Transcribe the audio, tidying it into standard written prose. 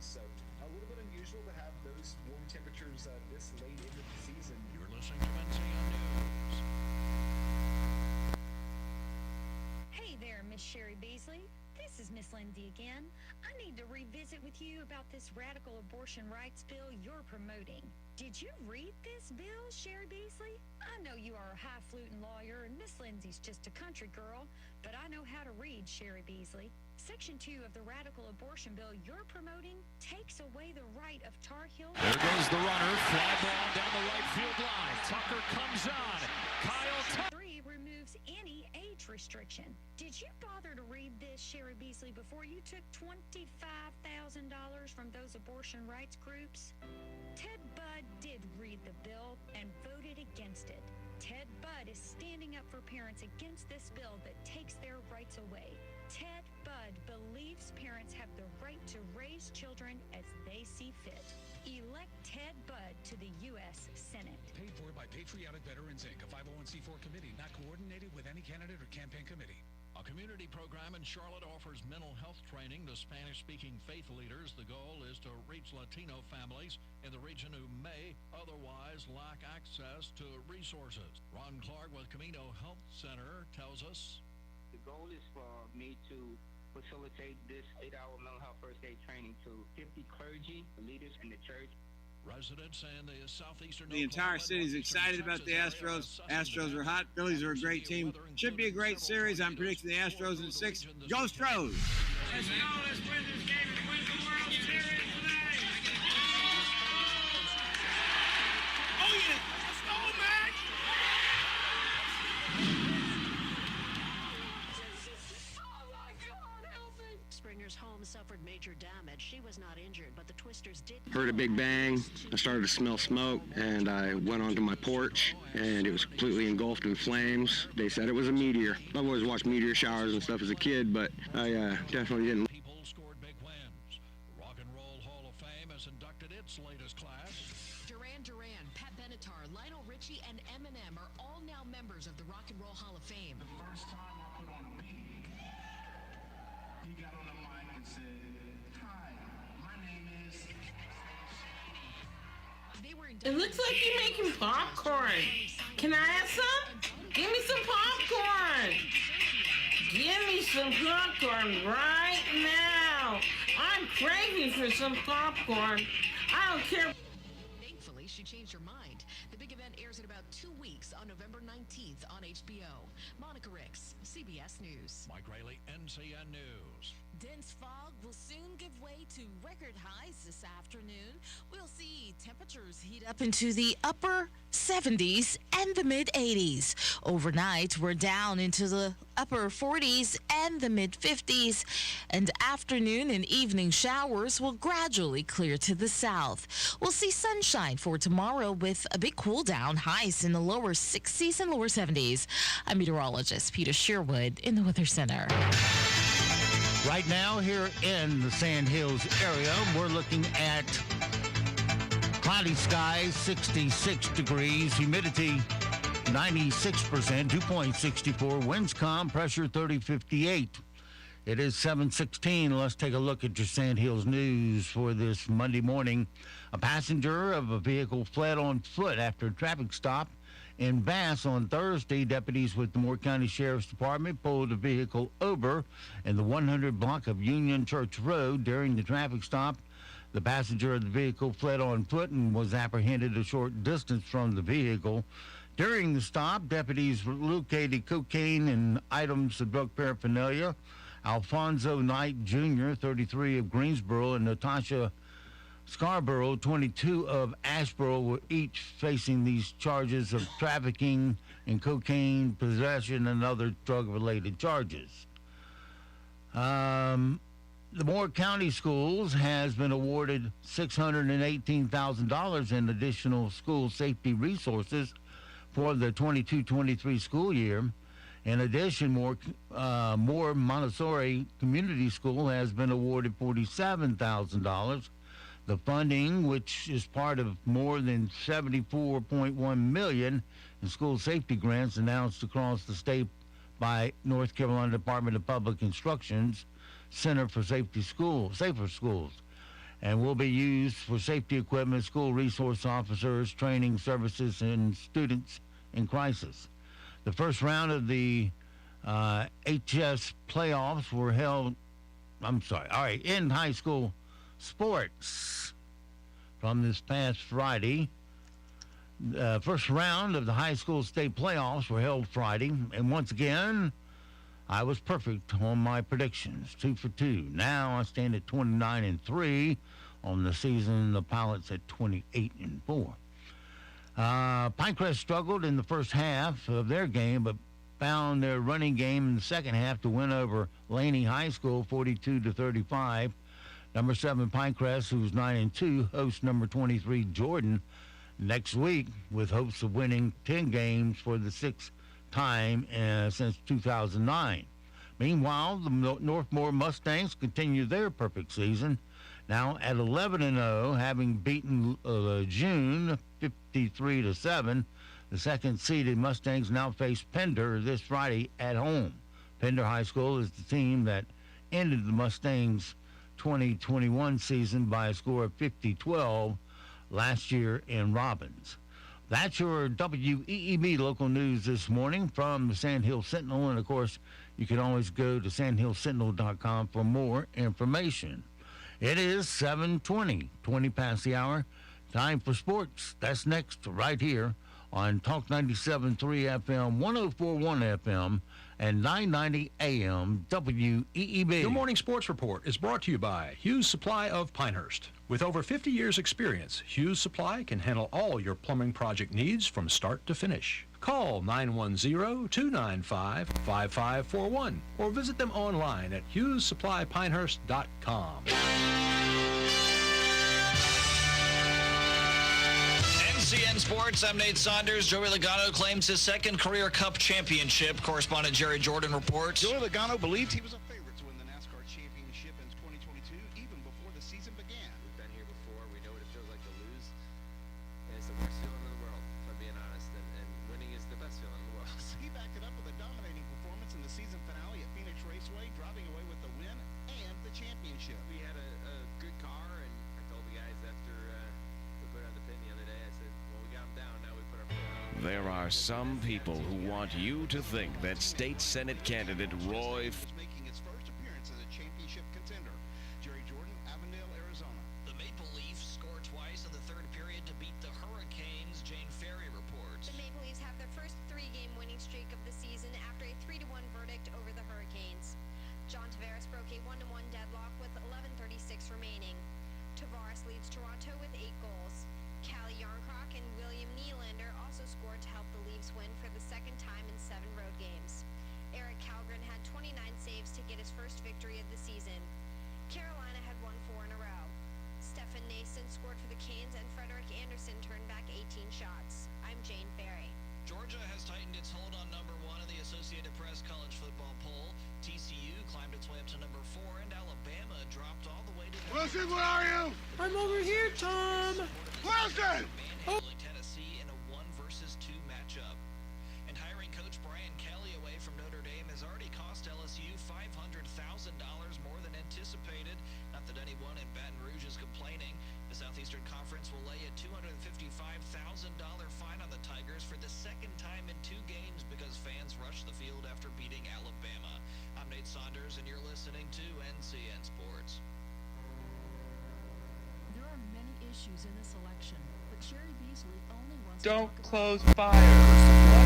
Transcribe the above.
So a little bit unusual to have those warm temperatures this late into the season. You're listening to NCN News. Hey there, Miss Sherry Beasley. This is Miss Lindsay again. I need to revisit with you about this radical abortion rights bill you're promoting. Did you read this bill, Sherry Beasley? I know you are a highfalutin lawyer and Miss Lindsay's just a country girl, but I know how to read, Sherry Beasley. Section 2 of the radical abortion bill you're promoting takes away the right of Tar Heel. There goes the runner. Fly ball down the right field line. Tucker comes on. Kyle Tucker. 3 removes any age restriction. Did you bother to read this, Sherry Beasley, before you took $25,000 from those abortion rights groups? Ted Budd did read the bill and voted against it. Ted Budd is standing up for parents against this bill that takes their rights away. Ted Budd believes parents have the right to raise children as they see fit. Elect Ted Budd to the U.S. Senate. Paid for by Patriotic Veterans, Inc., a 501c4 committee, not coordinated with any candidate or campaign committee. A community program in Charlotte offers mental health training to Spanish-speaking faith leaders. The goal is to reach Latino families in the region who may otherwise lack access to resources. Ron Clark with Camino Health Center tells us. The goal is for me to facilitate this 8-hour mental health first aid training to 50 clergy, leaders in the church. Residents in the southeastern. The entire city is excited about the Astros. Astros are hot. Phillies are a great team. Should be a great series. I'm predicting the Astros in 6. Go Stros! Let's go. Let's win this game and win the World Series today. Oh, yeah. Let's go, man. Oh, my God, help me. Springer's home suffered major damage. She was not injured, but the Twisters did. Heard a big bang. I started to smell smoke, and I went onto my porch, and it was completely engulfed in flames. They said it was a meteor. I've always watched meteor showers and stuff as a kid, but I definitely didn't. People scored big wins. Rock and Roll Hall of Fame has inducted its latest class. Duran Duran, Pat Benatar, Lionel Richie, and Eminem are all now members of the Rock and Roll Hall of Fame. The first time I put on a beat, he got on the mic and said, "Hi, my name is." They were It looks like you're making popcorn. Can I have some? Give me some popcorn. Give me some popcorn right now. I'm craving for some popcorn. I don't care. Thankfully, she changed her mind. The big event airs in about 2 weeks on November 19th on HBO. Monica Ricks, CBS News. Mike Rayleigh, NCN News. Dense fog will soon give way to record highs this afternoon. We'll see temperatures heat up into the upper 70s and the mid 80s. Overnight, we're down into the upper 40s and the mid 50s. And afternoon and evening showers will gradually clear to the south. We'll see sunshine for tomorrow with a big cool down, highs in the lower 60s and lower 70s. I'm meteorologist Peter Sherwood in the Weather Center. Right now, here in the Sand Hills area, we're looking at cloudy skies, 66 degrees, humidity 96%, 2.64, winds calm, pressure 3058. It is 7:16. Let's take a look at your Sand Hills news for this Monday morning. A passenger of a vehicle fled on foot after a traffic stop in Bass on Thursday. Deputies with the Moore County Sheriff's Department pulled the vehicle over in the 100 block of Union Church Road. During the traffic stop, the passenger of the vehicle fled on foot and was apprehended a short distance from the vehicle. During the stop, deputies located cocaine and items of drug paraphernalia. Alfonso Knight Jr., 33 of Greensboro, and Natasha Scarborough, 22 of Asheboro, were each facing these charges of trafficking in cocaine, possession, and other drug-related charges. The Moore County Schools has been awarded $618,000 in additional school safety resources for the 22-23 school year. In addition, Moore Montessori Community School has been awarded $47,000. The funding, which is part of more than $74.1 million in school safety grants announced across the state by North Carolina Department of Public Instruction's Center for Safer Schools. and will be used for safety equipment, school resource officers, training services, and students in crisis. The first round of the HS playoffs were held, in high school sports from this past Friday. The first round of the high school state playoffs were held Friday, and once again, I was perfect on my predictions, 2 for 2. Now I stand at 29-3 on the season. The Pilots at 28-4. Pinecrest struggled in the first half of their game, but found their running game in the second half to win over Laney High School 42-35. Number 7 Pinecrest, who's 9-2, hosts number 23 Jordan next week with hopes of winning 10 games for the sixth time since 2009. Meanwhile, the Northmore Mustangs continue their perfect season, now at 11-0, having beaten June 53-7. The second-seeded Mustangs now face Pender this Friday at home. Pender High School is the team that ended the Mustangs' 2021 season by a score of 50-12 last year in Robbins. That's your WEEB local news this morning from the Sand Hill Sentinel. And, of course, you can always go to sandhillsentinel.com for more information. It is 7:20, 20 past the hour. Time for sports. That's next right here on Talk 97.3 FM, 104.1 FM, and 990 AM WEEB. Your morning sports report is brought to you by Hughes Supply of Pinehurst. With over 50 years' experience, Hughes Supply can handle all your plumbing project needs from start to finish. Call 910-295-5541 or visit them online at HughesSupplyPinehurst.com. NCN Sports, I'm Nate Saunders. Joey Logano claims his second career Cup championship. Correspondent Jerry Jordan reports. Joey Logano believed he was a favorite to win the NASCAR championship in 2022, even before the season began. We've been here before. We know what it feels like to lose. And it's the worst feeling in the world, if I'm being honest. And winning is the best feeling in the world. He backed it up with a dominating performance in the season finale at Phoenix Raceway, driving away with the win and the championship. We had a good car, and I told the guys after we put on the pin the other day, I said, well, we got them down, now we put our foot on. There are some people who want you to think that State Senate candidate Roy was making its first appearance as a championship contender. Jerry Jordan, Avondale, Arizona. The Maple Leafs scored twice in the third period to beat the Hurricanes. Jane Ferry reports. The Maple Leafs have their first three-game winning streak of the season after a 3-1 verdict over the Hurricanes. John Tavares broke a 1-1 deadlock with 11:36 remaining. Tavares leads Toronto with 8 goals. Callie Yarncroc and William Nylander also scored to help the Leafs win for the second time in 7 road games. Eric Kallgren had 29 saves to get his first victory of the season. Carolina had won 4 in a row. Stefan Nason scored for the Canes and Frederik Andersen turned back 18 shots. I'm Jane Ferry. Georgia has tightened its hold on number 1 in the Associated Press college football poll. TCU climbed its way up to number 4, and Alabama dropped all the way to Wilson, where are you? I'm over here, Tom. Wilson! Manhandling Tennessee in a 1-versus-2 matchup. And hiring coach Brian Kelly away from Notre Dame has already cost LSU $500,000 more than anticipated. Not that anyone in Baton Rouge is complaining. The Southeastern Conference will lay a $255,000 fine on the Tigers for the second time in 2 games because fans rushed the field after beating Alabama. I'm Nate Saunders, and you're listening to NCN Sports. There are many issues in this election, but Sherry Beasley only wants Don't to talk close about fire.